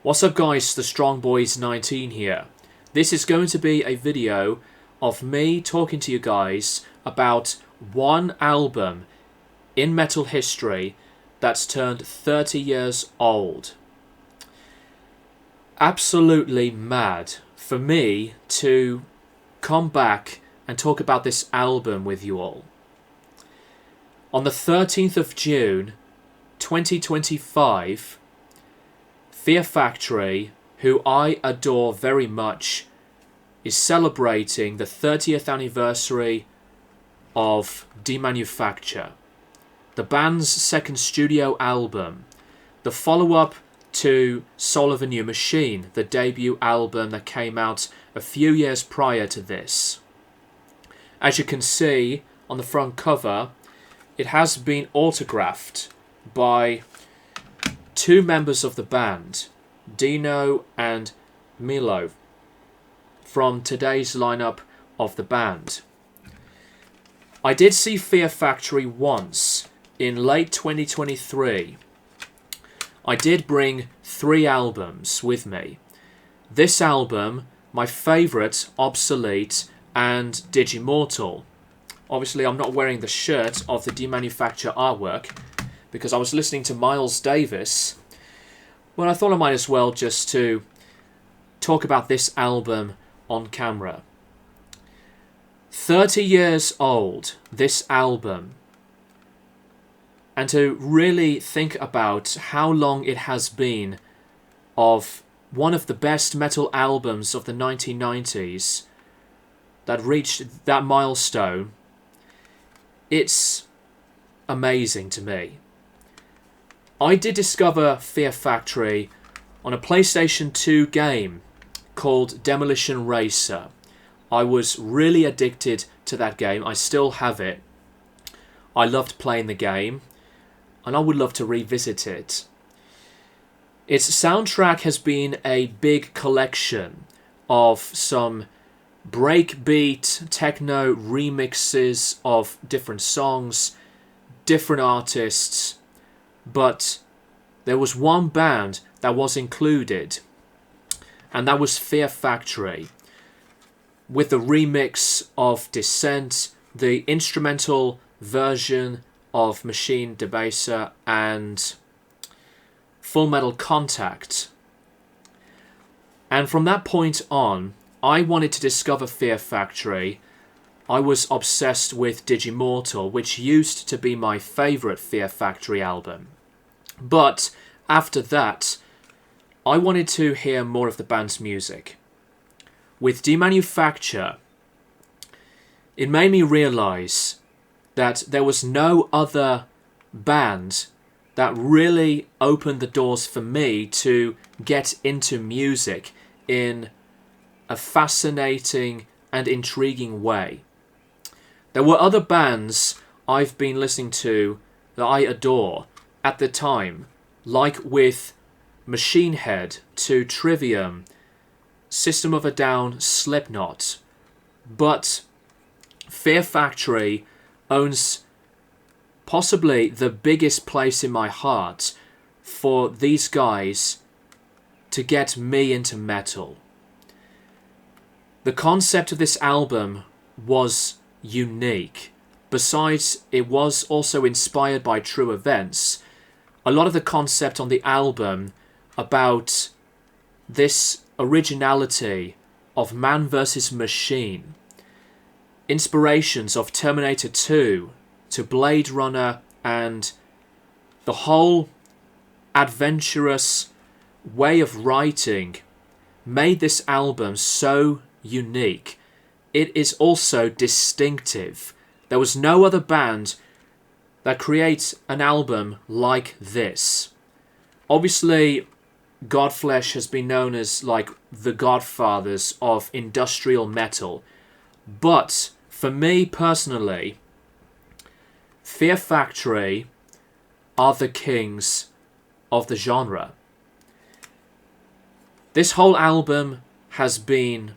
What's up guys, the Strong Boys 19 here. This is going to be a video of me talking to you guys about one album in metal history that's turned 30 years old. Absolutely mad for me to come back and talk about this album with you all. On the 13th of June 2025, Fear Factory, who I adore very much, is celebrating the 30th anniversary of Demanufacture, the band's second studio album, the follow-up to Soul of a New Machine, the debut album that came out a few years prior to this. As you can see on the front cover, it has been autographed by two members of the band, Dino and Milo, from today's lineup of the band. I did see Fear Factory once in late 2023. I did bring 3 albums with me. This album, my favourite, Obsolete and Digimortal. Obviously I'm not wearing the shirt of the Demanufacture artwork because I was listening to Miles Davis. Well, I thought I might as well just to talk about this album on camera. 30 years old, this album. And to really think about how long it has been of one of the best metal albums of the 1990s that reached that milestone, it's amazing to me. I did discover Fear Factory on a PlayStation 2 game called Demolition Racer. I was really addicted to that game. I still have it. I loved playing the game, and I would love to revisit it. Its soundtrack has been a big collection of some breakbeat techno remixes of different songs, different artists, but there was one band that was included, and that was Fear Factory, with the remix of Descent, the instrumental version of Machine Debaser, and Full Metal Contact. And from that point on, I wanted to discover Fear Factory. I was obsessed with Digimortal, which used to be my favourite Fear Factory album. But after that, I wanted to hear more of the band's music. With Demanufacture, it made me realise that there was no other band that really opened the doors for me to get into music in a fascinating and intriguing way. There were other bands I've been listening to that I adore at the time, like with Machine Head to Trivium, System of a Down, Slipknot. But Fear Factory owns possibly the biggest place in my heart for these guys to get me into metal. The concept of this album was unique. Besides, it was also inspired by true events. A lot of the concept on the album about this originality of man versus machine, inspirations of Terminator 2 to Blade Runner, and the whole adventurous way of writing made this album so unique. It is also distinctive. There was no other band that creates an album like this. Obviously, Godflesh has been known as like the godfathers of industrial metal. But for me personally, Fear Factory are the kings of the genre. This whole album has been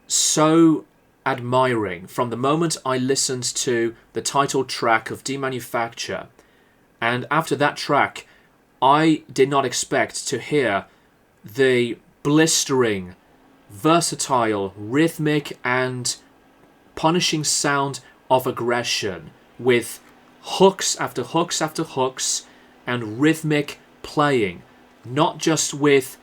so admiring from the moment I listened to the title track of Demanufacture, and after that track I did not expect to hear the blistering, versatile, rhythmic and punishing sound of aggression with hooks after hooks after hooks and rhythmic playing, not just with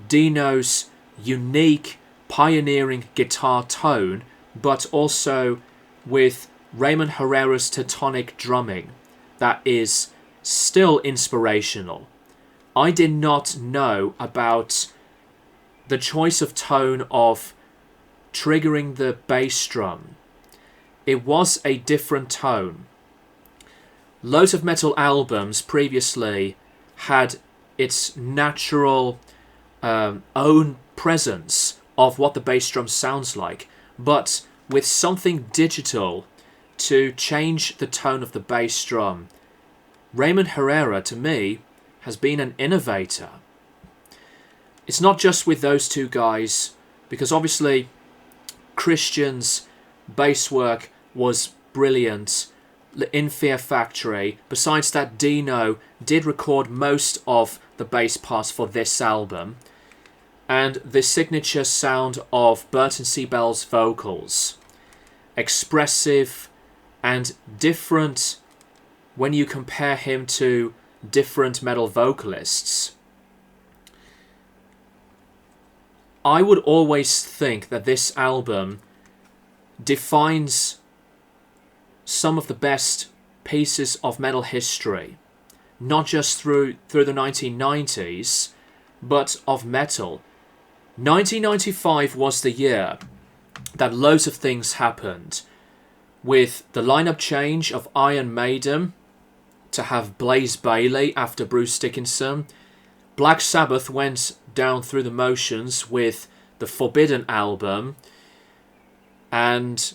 Dino's unique pioneering guitar tone, but also with Raymond Herrera's tectonic drumming that is still inspirational. I did not know about the choice of tone of triggering the bass drum. It was a different tone. Loads of metal albums previously had its natural own presence of what the bass drum sounds like, but with something digital to change the tone of the bass drum, Raymond Herrera, to me, has been an innovator. It's not just with those two guys, because obviously Christian's bass work was brilliant in Fear Factory. Besides that, Dino did record most of the bass parts for this album, and the signature sound of Burton C. Bell's vocals, expressive and different when you compare him to different metal vocalists. I would always think that this album defines some of the best pieces of metal history, not just through the 1990s, but of metal. 1995 was the year that loads of things happened, with the lineup change of Iron Maiden to have Blaze Bayley after Bruce Dickinson. Black Sabbath went down through the motions with the Forbidden album, and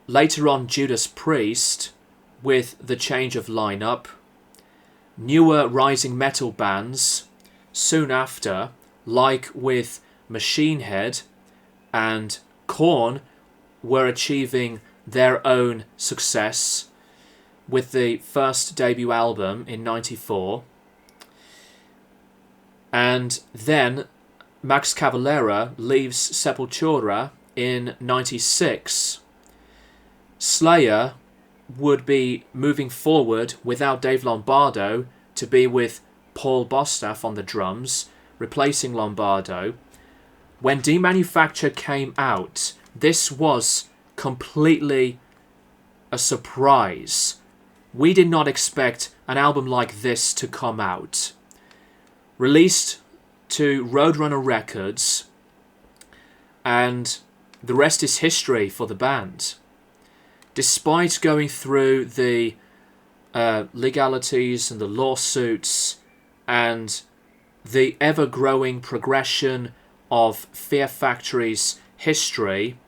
later on Judas Priest with the change of lineup. Newer rising metal bands soon after, like with Machine Head and Korn, were achieving their own success with the first debut album in 94. And then Max Cavalera leaves Sepultura in 96. Slayer would be moving forward without Dave Lombardo to be with Paul Bostaph on the drums, replacing Lombardo. When Demanufacture came out, this was completely a surprise. We did not expect an album like this to come out. Released to Roadrunner Records, and the rest is history for the band. Despite going through the legalities and the lawsuits and the ever-growing progression of Fear Factory's history,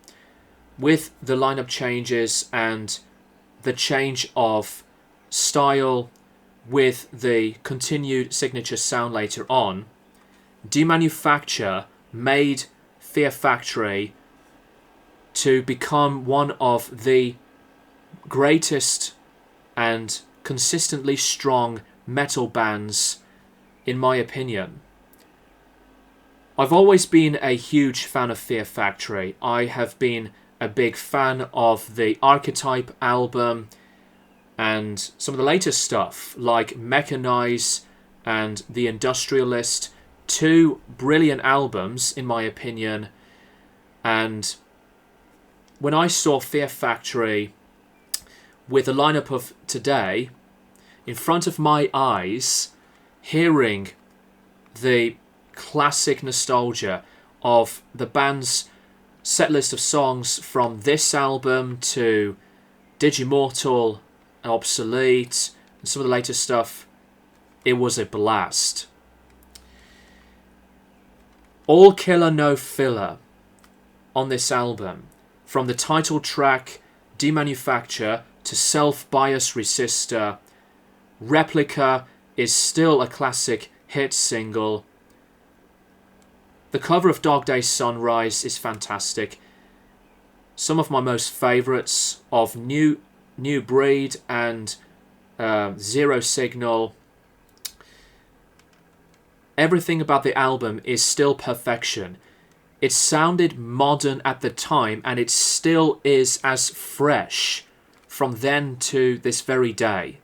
with the lineup changes and the change of style with the continued signature sound later on, Demanufacture made Fear Factory to become one of the greatest and consistently strong metal bands, in my opinion. I've always been a huge fan of Fear Factory. I have been a big fan of the Archetype album and some of the latest stuff like Mechanize and The Industrialist. Two brilliant albums, in my opinion. And when I saw Fear Factory with the lineup of today in front of my eyes, hearing the classic nostalgia of the band's setlist of songs from this album to Digimortal, Obsolete, and some of the latest stuff, it was a blast. All killer, no filler on this album. From the title track, Demanufacture, to Self-Bias Resistor, Replica is still a classic hit single. The cover of Dog Day Sunrise is fantastic. Some of my most favourites of New Breed and Zero Signal. everything about the album is still perfection. It sounded modern at the time, and it still is as fresh from then to this very day.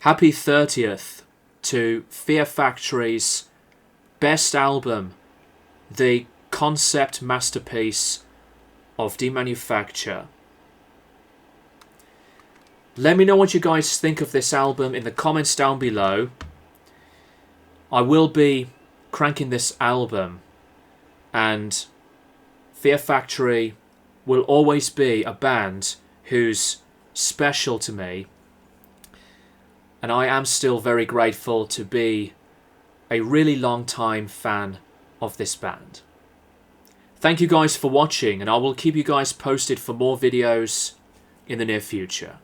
Happy 30th to Fear Factory's best album, the concept masterpiece of Demanufacture. Let me know what you guys think of this album in the comments down below. I will be cranking this album, and Fear Factory will always be a band who's special to me, and I am still very grateful to be a really long time fan of this band. Thank you guys for watching, and I will keep you guys posted for more videos in the near future.